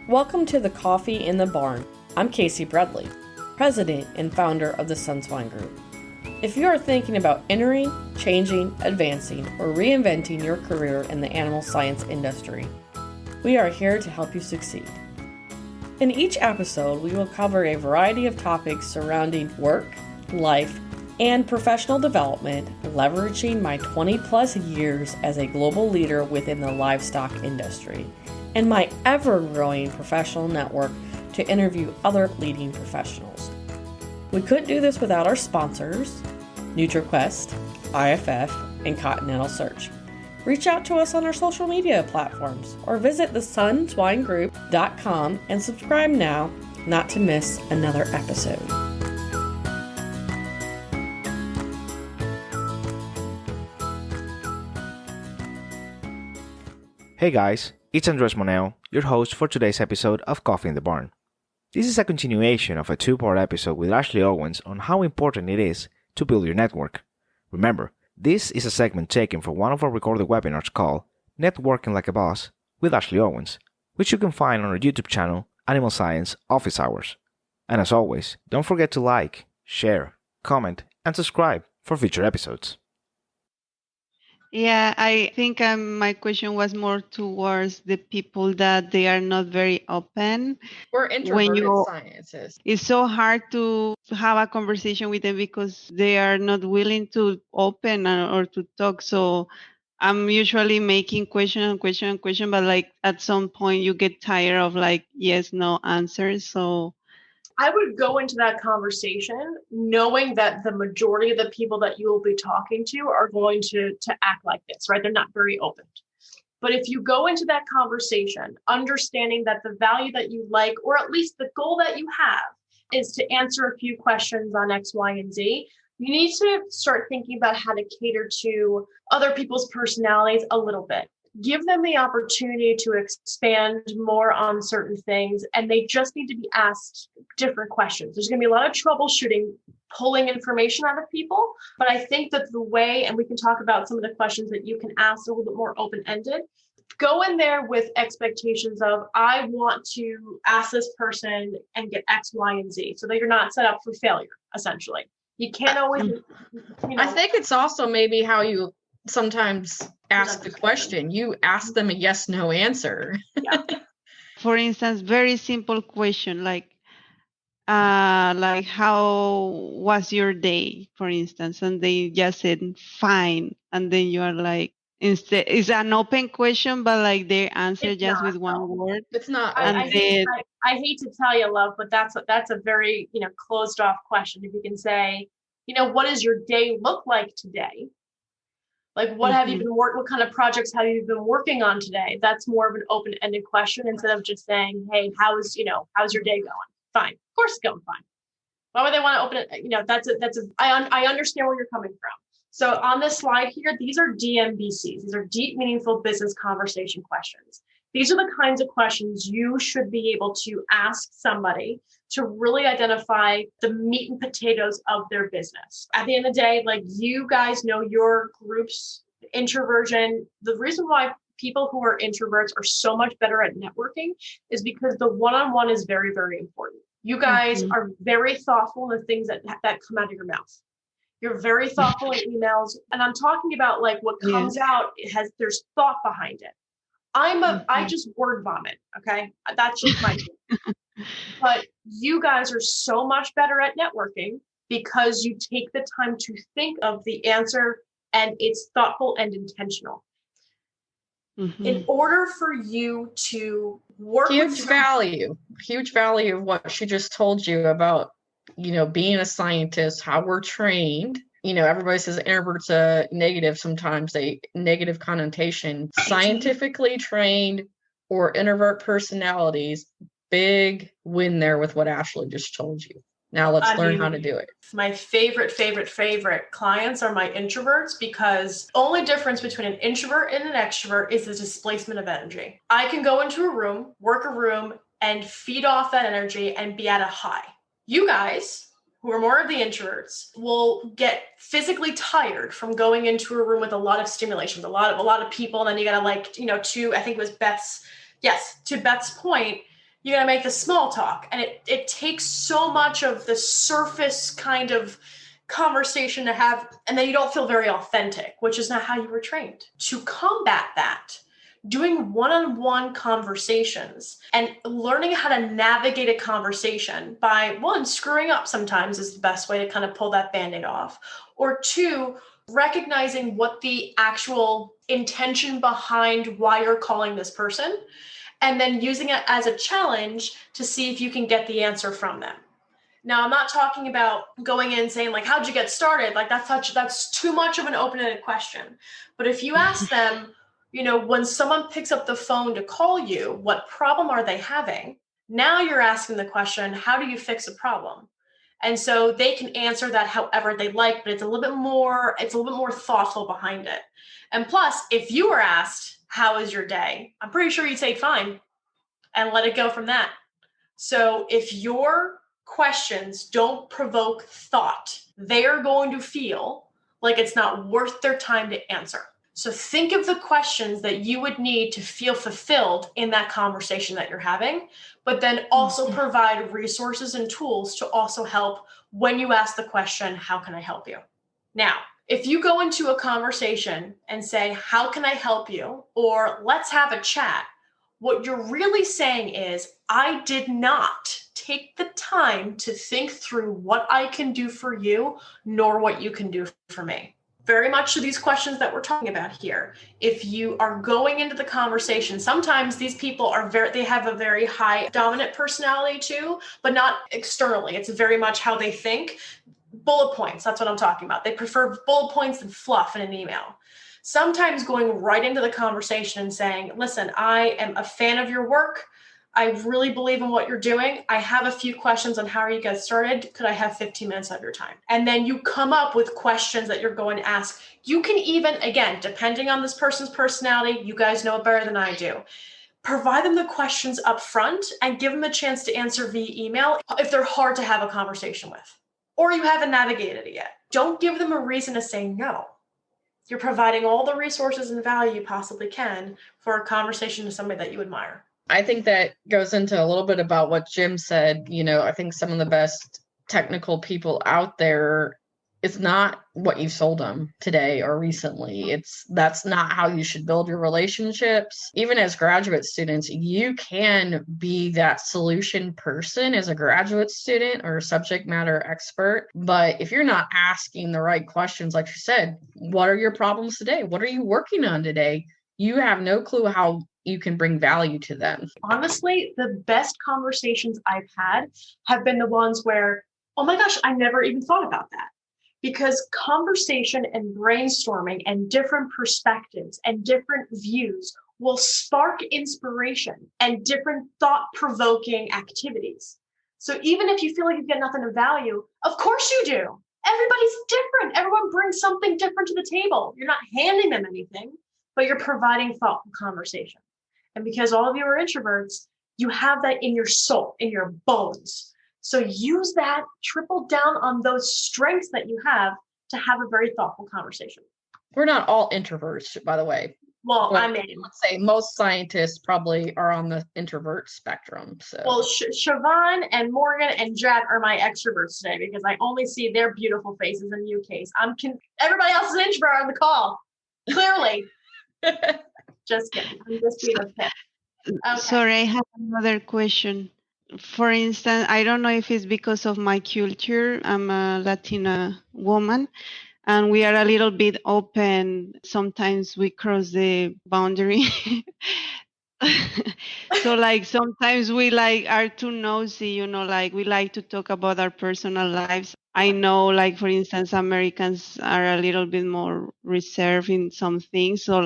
Welcome to the Coffee in the Barn. I'm Casey Bradley, President and founder of the Swine Group. If you are thinking about entering, changing, advancing, or reinventing your career in the animal science industry, we are here to help you succeed. In each episode, we will cover a variety of topics surrounding work, life, and professional development, leveraging my 20-plus years as a global leader within the livestock industry and my ever-growing professional network to interview other leading professionals. We couldn't do this without our sponsors, NutriQuest, IFF, and Continental Search. Reach out to us on our social media platforms or visit theswineGroup.com and subscribe now not to miss another episode. Hey guys, it's Andres Moneo, your host for today's episode of Coffee in the Barn. This is a continuation of a two-part episode with Ashley Owens on how important it is to build your network. Remember, this is a segment taken from one of our recorded webinars called Networking Like a Boss with Ashley Owens, which you can find on our YouTube channel, Animal Science Office Hours. And as always, don't forget to like, share, comment, and subscribe for future episodes. Yeah, I think my question was more towards the people that they are not very open. We're introverted scientists. It's so hard to have a conversation with them because they are not willing to open or to talk. So I'm usually making question, but like at some point you get tired of like yes, no answers. So I would go into that conversation knowing that the majority of the people that you will be talking to are going to act like this, right? They're not very open. But if you go into that conversation, understanding that the value that you like, or at least the goal that you have, is to answer a few questions on X, Y, and Z, you need to start thinking about how to cater to other people's personalities a little bit. Give them the opportunity to expand more on certain things, and they just need to be asked different questions. There's going to be a lot of troubleshooting, pulling information out of people, but I think that the way, and we can talk about some of the questions that you can ask a little bit more open-ended, go in there with expectations of, I want to ask this person and get X, Y, and Z, so that you're not set up for failure, essentially. You can't always, I think it's also maybe how you sometimes ask the question. You ask them a yes, no answer. Yeah. For instance, very simple question like how was your day, for instance, and they just said fine, and then you are like, instead it's an open question, but like they answer It's just not, with one word. It's not. I hate to tell you, love, but that's a very closed off question. If you can say, what does your day look like today? Like, what have you been what kind of projects have you been working on today? That's more of an open-ended question instead of just saying, hey, how's your day going? Fine. Of course it's going fine. Why would they want to open it? I understand where you're coming from. So on this slide here, these are DMBCs. These are deep, meaningful business conversation questions. These are the kinds of questions you should be able to ask somebody to really identify the meat and potatoes of their business. At the end of the day, like, you guys know your group's introversion. The reason why people who are introverts are so much better at networking is because the one-on-one is very, very important. You guys are very thoughtful in the things that come out of your mouth. You're very thoughtful in emails. And I'm talking about like what comes out, there's thought behind it. I just word vomit. Okay. That's just my thing. But you guys are so much better at networking because you take the time to think of the answer, and it's thoughtful and intentional. In order for you to work huge value of what she just told you about, being a scientist, how we're trained. Everybody says introverts are negative. Sometimes negative connotation. Scientifically trained or introvert personalities, big win there with what Ashley just told you. Now let's learn how to do it. My favorite clients are my introverts, because the only difference between an introvert and an extrovert is the displacement of energy. I can go into a room, work a room, and feed off that energy and be at a high. You guys, who are more of the introverts, will get physically tired from going into a room with a lot of stimulation, with a lot of people, and then you gotta to Beth's point, You got to make the small talk. And it takes so much of the surface kind of conversation to have, and then you don't feel very authentic, which is not how you were trained. To combat that, doing one-on-one conversations and learning how to navigate a conversation by, one, screwing up sometimes is the best way to kind of pull that Band-Aid off, or two, recognizing what the actual intention behind why you're calling this person, and then using it as a challenge to see if you can get the answer from them. Now, I'm not talking about going in and saying, like, how'd you get started? Like, that's too much of an open-ended question. But if you ask them, when someone picks up the phone to call you, what problem are they having? Now you're asking the question, how do you fix a problem? And so they can answer that however they like, but it's a little bit more thoughtful behind it. And plus, if you were asked, how is your day? I'm pretty sure you'd say fine and let it go from that. So if your questions don't provoke thought, they are going to feel like it's not worth their time to answer. So think of the questions that you would need to feel fulfilled in that conversation that you're having, but then also provide resources and tools to also help when you ask the question, how can I help you? Now, if you go into a conversation and say, how can I help you? Or let's have a chat. What you're really saying is, I did not take the time to think through what I can do for you, nor what you can do for me. Very much to these questions that we're talking about here. If you are going into the conversation, sometimes these people they have a very high dominant personality too, but not externally. It's very much how they think. Bullet points, that's what I'm talking about. They prefer bullet points than fluff in an email. Sometimes going right into the conversation and saying, listen, I am a fan of your work. I really believe in what you're doing. I have a few questions on how you get started. Could I have 15 minutes of your time? And then you come up with questions that you're going to ask. You can even, again, depending on this person's personality, you guys know it better than I do, provide them the questions up front and give them a chance to answer via email if they're hard to have a conversation with, or you haven't navigated it yet. Don't give them a reason to say no. You're providing all the resources and value you possibly can for a conversation with somebody that you admire. I think that goes into a little bit about what Jim said. I think some of the best technical people out there, it's not what you sold them today or recently. That's not how you should build your relationships. Even as graduate students, you can be that solution person as a graduate student or subject matter expert. But if you're not asking the right questions, like you said, what are your problems today? What are you working on today? You have no clue how you can bring value to them. Honestly, the best conversations I've had have been the ones where, oh my gosh, I never even thought about that. Because conversation and brainstorming and different perspectives and different views will spark inspiration and different thought-provoking activities. So even if you feel like you get nothing of value, of course you do. Everybody's different. Everyone brings something different to the table. You're not handing them anything, but you're providing thoughtful conversation. And because all of you are introverts, you have that in your soul, in your bones. So use that, triple down on those strengths that you have to have a very thoughtful conversation. We're not all introverts, by the way. Well, let's say most scientists probably are on the introvert spectrum. So, well, Siobhan and Morgan and Jet are my extroverts today because I only see their beautiful faces in you case. Everybody else is an introvert on the call. Clearly. Just kidding. I'm just being a pet. Okay. Sorry, I have another question. For instance, I don't know if it's because of my culture. I'm a Latina woman, and we are a little bit open. Sometimes we cross the boundary. So sometimes we are too nosy, we like to talk about our personal lives. I know, for instance, Americans are a little bit more reserved in some things. So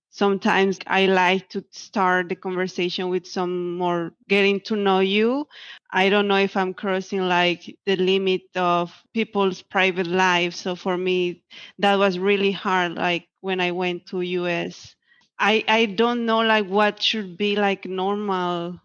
sometimes I like to start the conversation with some more getting to know you. I don't know if I'm crossing the limit of people's private lives. So for me, that was really hard. When I went to US, I don't know what should be normal.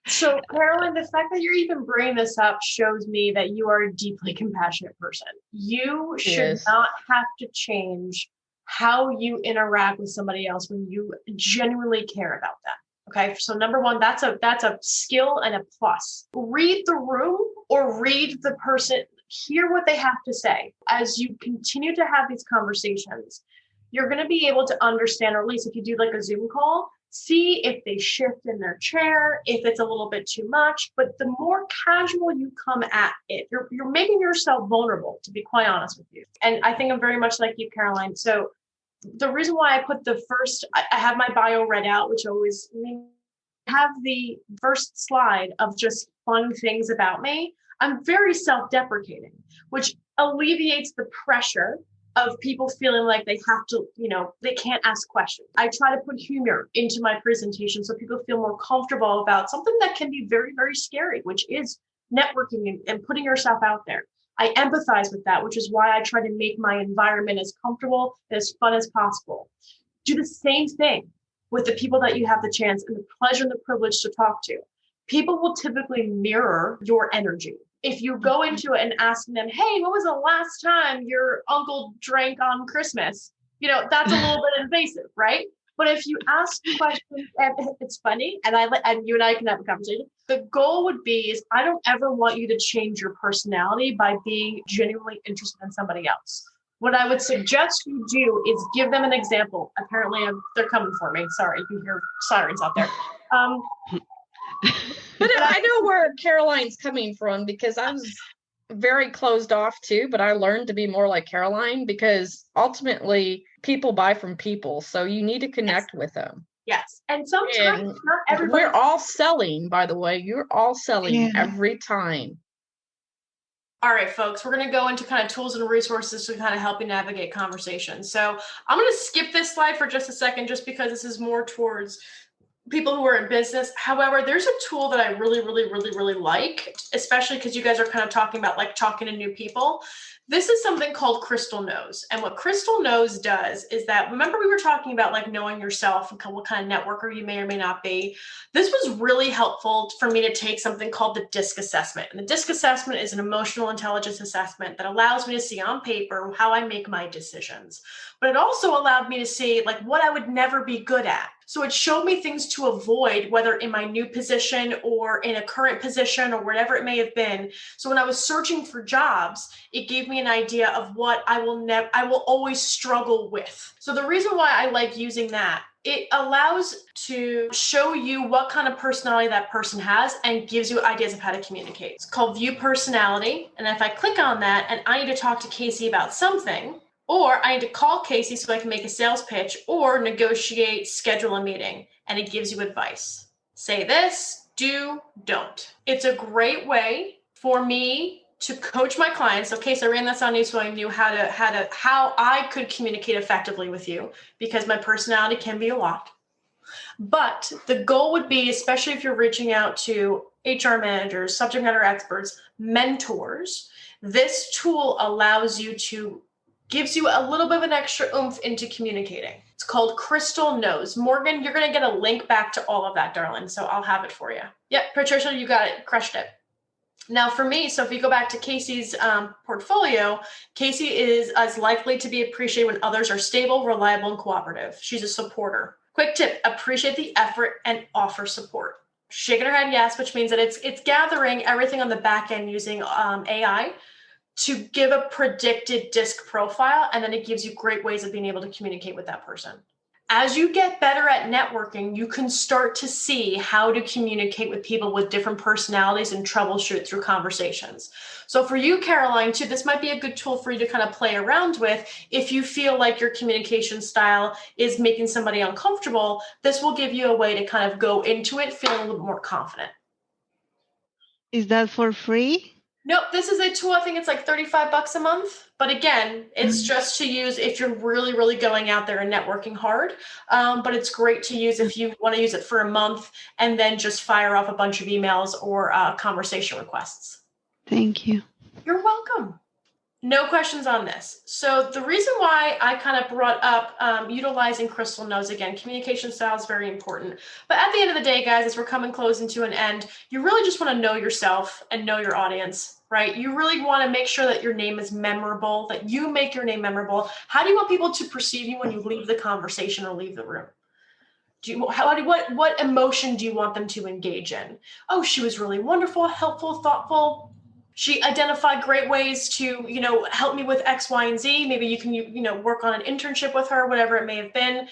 So Carolyn, the fact that you're even bringing this up shows me that you are a deeply compassionate person. You should not have to change how you interact with somebody else when you genuinely care about them. Okay, so number one, that's a skill and a plus. Read the room or read the person, hear what they have to say. As you continue to have these conversations, you're going to be able to understand, or at least if you do like a Zoom call, see if they shift in their chair, if it's a little bit too much. But the more casual you come at it, you're making yourself vulnerable, to be quite honest with you. And I think I'm very much like you, Caroline. So the reason why I put the first, I have my bio read out, which always have the first slide of just fun things about me. I'm very self-deprecating, which alleviates the pressure of people feeling like they have to, they can't ask questions. I try to put humor into my presentation so people feel more comfortable about something that can be very, very scary, which is networking and putting yourself out there. I empathize with that, which is why I try to make my environment as comfortable and as fun as possible. Do the same thing with the people that you have the chance and the pleasure and the privilege to talk to. People will typically mirror your energy. If you go into it and ask them, hey, when was the last time your uncle drank on Christmas? That's a little bit invasive, right? But if you ask questions, and it's funny, and you and I can have a conversation. The goal would be is I don't ever want you to change your personality by being genuinely interested in somebody else. What I would suggest you do is give them an example. Apparently, they're coming for me. Sorry, you can hear sirens out there. But I know where Caroline's coming from because I was very closed off too, but I learned to be more like Caroline because ultimately people buy from people. So you need to connect with them. Yes. And sometimes not everybody. We're all selling, by the way. You're all selling every time. All right, folks, we're going to go into kind of tools and resources to kind of help you navigate conversations. So I'm going to skip this slide for just a second, just because this is more towards people who are in business. However, there's a tool that I really, really, really, really like, especially because you guys are kind of talking about like talking to new people. This is something called Crystal Knows. And what Crystal Knows does is that, remember we were talking about like knowing yourself and what kind of networker you may or may not be. This was really helpful for me to take something called the DISC assessment. And the DISC assessment is an emotional intelligence assessment that allows me to see on paper how I make my decisions. But it also allowed me to see like what I would never be good at. So it showed me things to avoid, whether in my new position or in a current position or whatever it may have been. So when I was searching for jobs, it gave me an idea of what I will always struggle with. So the reason why I like using that, it allows to show you what kind of personality that person has and gives you ideas of how to communicate. It's called View Personality. And if I click on that and I need to talk to Casey about something, or I need to call Casey so I can make a sales pitch or negotiate, schedule a meeting, and it gives you advice. Say this, do, don't. It's a great way for me to coach my clients. Okay, so I ran this on you so I knew how I could communicate effectively with you, because my personality can be a lot. But the goal would be, especially if you're reaching out to HR managers, subject matter experts, mentors, this tool gives you a little bit of an extra oomph into communicating. It's called Crystal Knows. Morgan, you're going to get a link back to all of that, darling. So I'll have it for you. Yep, Patricia, you got it. Crushed it. Now for me, so if you go back to Casey's portfolio, Casey is as likely to be appreciated when others are stable, reliable, and cooperative. She's a supporter. Quick tip, appreciate the effort and offer support. Shaking her head yes, which means that it's gathering everything on the back end using AI to give a predicted DISC profile, and then it gives you great ways of being able to communicate with that person. As you get better at networking, you can start to see how to communicate with people with different personalities and troubleshoot through conversations. So for you, Caroline, too, this might be a good tool for you to kind of play around with. If you feel like your communication style is making somebody uncomfortable, this will give you a way to kind of go into it feeling a little more confident. Is that for free? Nope, this is a tool. I think it's like $35 a month. But again, it's just to use if you're really, really going out there and networking hard. But it's great to use if you want to use it for a month and then just fire off a bunch of emails or conversation requests. Thank you. You're welcome. No questions on this. So the reason why I kind of brought up utilizing Crystal Knows, again, communication style is very important. But at the end of the day, guys, as we're coming close into an end, you really just want to know yourself and know your audience, right? You really want to make sure that your name is memorable, that you make your name memorable. How do you want people to perceive you when you leave the conversation or leave the room? What emotion do you want them to engage in? Oh, she was really wonderful, helpful, thoughtful. She identified great ways to, help me with X, Y, and Z. Maybe you can, work on an internship with her, whatever it may have been.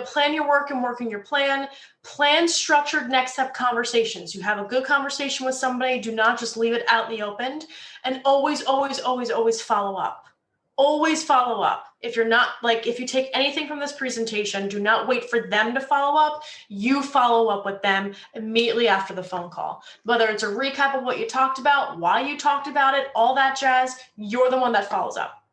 Plan your work and work in your plan. Plan structured next step conversations. You have a good conversation with somebody. Do not just leave it out in the open. And always, always, always, always follow up. Always follow up. If you take anything from this presentation, do not wait for them to follow up. You follow up with them immediately after the phone call. Whether it's a recap of what you talked about, why you talked about it, all that jazz, you're the one that follows up.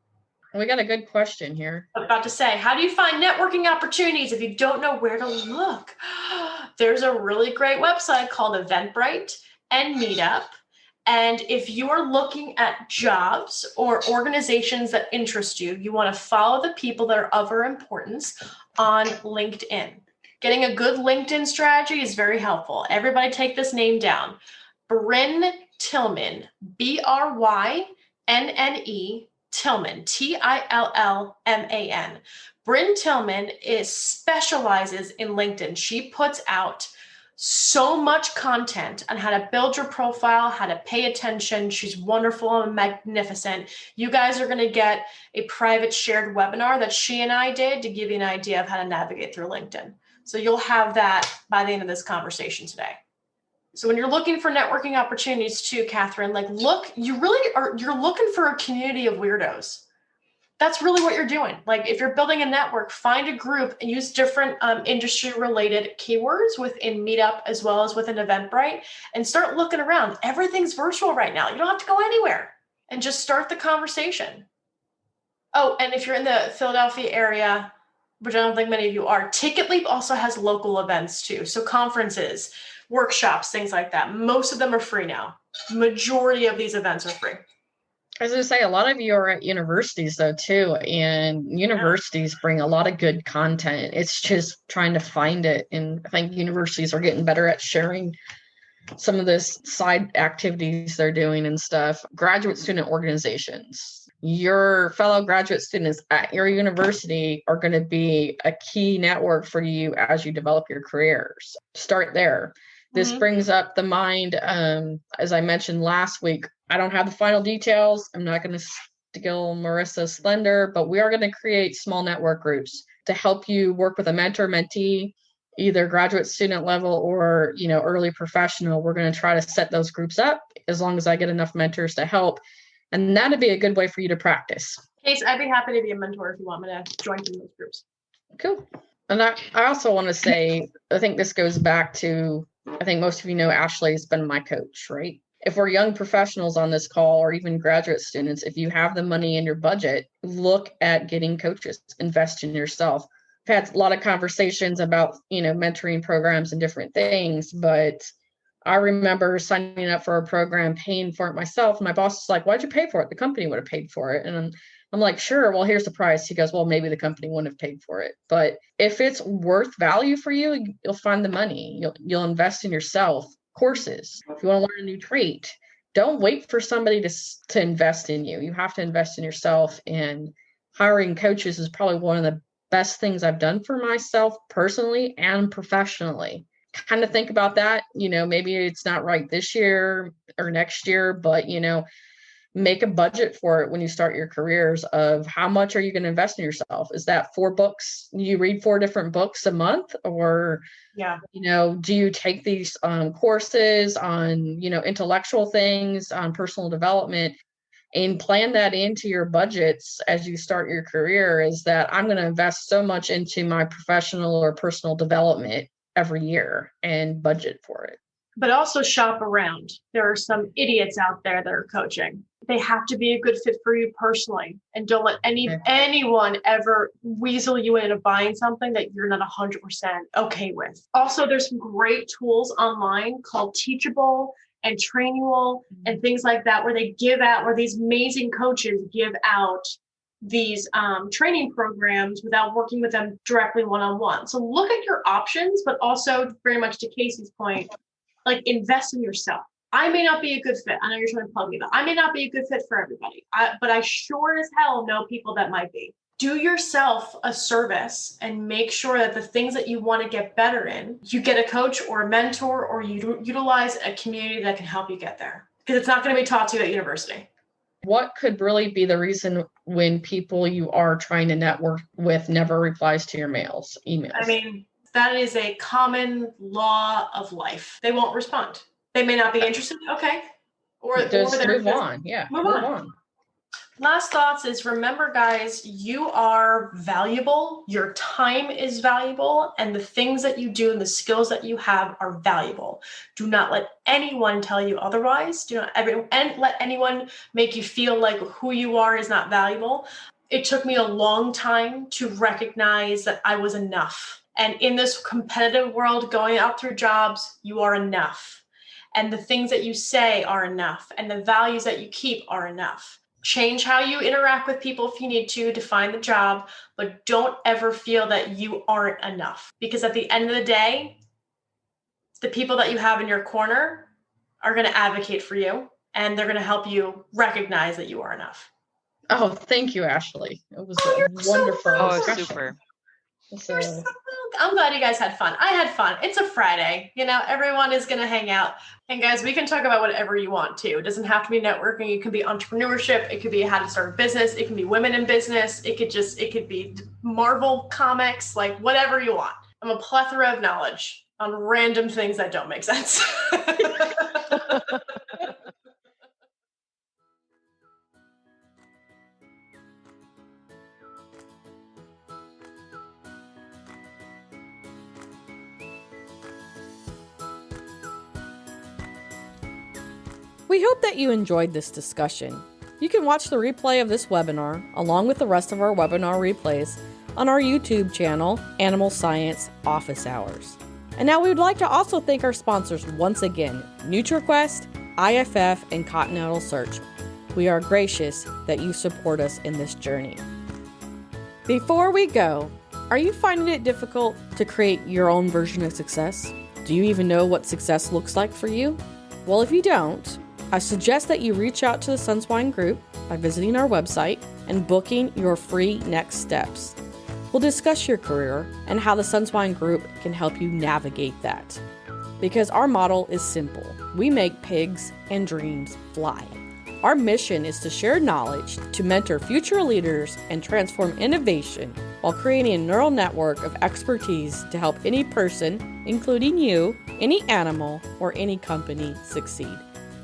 We got a good question here. I'm about to say, how do you find networking opportunities if you don't know where to look? There's a really great website called Eventbrite and Meetup. And if you are looking at jobs or organizations that interest you, you want to follow the people that are of importance on LinkedIn. Getting a good LinkedIn strategy is very helpful. Everybody take this name down. Brynne Tillman, Brynne Tillman, Tillman. Brynne Tillman specializes in LinkedIn. She puts out so much content on how to build your profile, how to pay attention. She's wonderful and magnificent. You guys are going to get a private shared webinar that she and I did to give you an idea of how to navigate through LinkedIn. So you'll have that by the end of this conversation today. So when you're looking for networking opportunities too, Catherine, you're looking for a community of weirdos. That's really what you're doing. If you're building a network, find a group and use different industry-related keywords within Meetup as well as within Eventbrite and start looking around. Everything's virtual right now. You don't have to go anywhere and just start the conversation. Oh, and if you're in the Philadelphia area, which I don't think many of you are, TicketLeap also has local events too. So conferences, workshops, things like that. Most of them are free now. Majority of these events are free. I was going to say, a lot of you are at universities, though, too, and universities bring a lot of good content. It's just trying to find it, and I think universities are getting better at sharing some of this side activities they're doing and stuff. Graduate student organizations. Your fellow graduate students at your university are going to be a key network for you as you develop your careers. Start there. This brings up the mind, as I mentioned last week, I don't have the final details. I'm not going to steal Marissa's thunder, but we are going to create small network groups to help you work with a mentor, mentee, either graduate student level or, early professional. We're going to try to set those groups up as long as I get enough mentors to help. And that'd be a good way for you to practice. Case, I'd be happy to be a mentor if you want me to join in those groups. Cool. And I also want to say, I think this goes back to, I think most of you know Ashley has been my coach, right? If we're young professionals on this call or even graduate students, if you have the money in your budget, look at getting coaches, invest in yourself. I've had a lot of conversations about, mentoring programs and different things, but I remember signing up for a program, paying for it myself. My boss was like, why'd you pay for it? The company would have paid for it. And I'm like, sure, well, here's the price. He goes, well, maybe the company wouldn't have paid for it. But if it's worth value for you, you'll find the money. You'll invest in yourself. Courses. If you want to learn a new trait, don't wait for somebody to invest in you. You have to invest in yourself. And hiring coaches is probably one of the best things I've done for myself personally and professionally. Kind of think about that. Maybe it's not right this year or next year, but, make a budget for it when you start your careers of how much are you going to invest in yourself? Is that 4 books? You read 4 different books a month, or, do you take these courses on, intellectual things, on personal development, and plan that into your budgets as you start your career? Is that I'm going to invest so much into my professional or personal development every year and budget for it. But also shop around. There are some idiots out there that are coaching. They have to be a good fit for you personally. And don't let anyone ever weasel you into buying something that you're not 100% okay with. Also, there's some great tools online called Teachable and Trainual and things like that, where these amazing coaches give out these training programs without working with them directly one-on-one. So look at your options, but also very much to Casey's point, invest in yourself. I may not be a good fit. I know you're trying to plug me, but I may not be a good fit for everybody. But I sure as hell know people that might be. do yourself a service and make sure that the things that you want to get better in, you get a coach or a mentor, or you utilize a community that can help you get there. Because it's not going to be taught to you at university. What could really be the reason when people you are trying to network with never replies to your emails? I mean, that is a common law of life. They won't respond. They may not be interested. Okay. Or just move on. Yeah. Move on. Last thoughts is, remember, guys, you are valuable. Your time is valuable, and the things that you do and the skills that you have are valuable. Do not let anyone tell you otherwise. Do not let anyone make you feel like who you are is not valuable. It took me a long time to recognize that I was enough. And in this competitive world, going out through jobs, you are enough. And the things that you say are enough. And the values that you keep are enough. Change how you interact with people if you need to find the job, but don't ever feel that you aren't enough. Because at the end of the day, the people that you have in your corner are going to advocate for you, and they're going to help you recognize that you are enough. Oh, thank you, Ashley. It was wonderful. Super. I'm glad you guys had fun. I had fun. It's a Friday. Everyone is going to hang out. And guys, we can talk about whatever you want to. It doesn't have to be networking. It could be entrepreneurship. It could be how to start a business. It can be women in business. It could be Marvel comics, like whatever you want. I'm a plethora of knowledge on random things that don't make sense. We hope that you enjoyed this discussion. You can watch the replay of this webinar, along with the rest of our webinar replays, on our YouTube channel, Animal Science Office Hours. And now we would like to also thank our sponsors once again, NutriQuest, IFF, and Continental Search. We are gracious that you support us in this journey. Before we go, are you finding it difficult to create your own version of success? Do you even know what success looks like for you? Well, if you don't, I suggest that you reach out to the Sunswine Group by visiting our website and booking your free next steps. We'll discuss your career and how the Sunswine Group can help you navigate that. Because our model is simple. We make pigs and dreams fly. Our mission is to share knowledge to mentor future leaders and transform innovation while creating a neural network of expertise to help any person, including you, any animal, or any company succeed.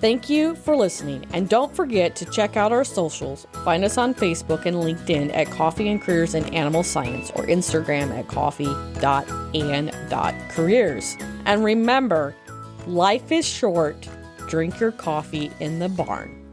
Thank you for listening, and don't forget to check out our socials. Find us on Facebook and LinkedIn at Coffee and Careers in Animal Science, or Instagram at coffee.and.careers. And remember, life is short. Drink your coffee in the barn.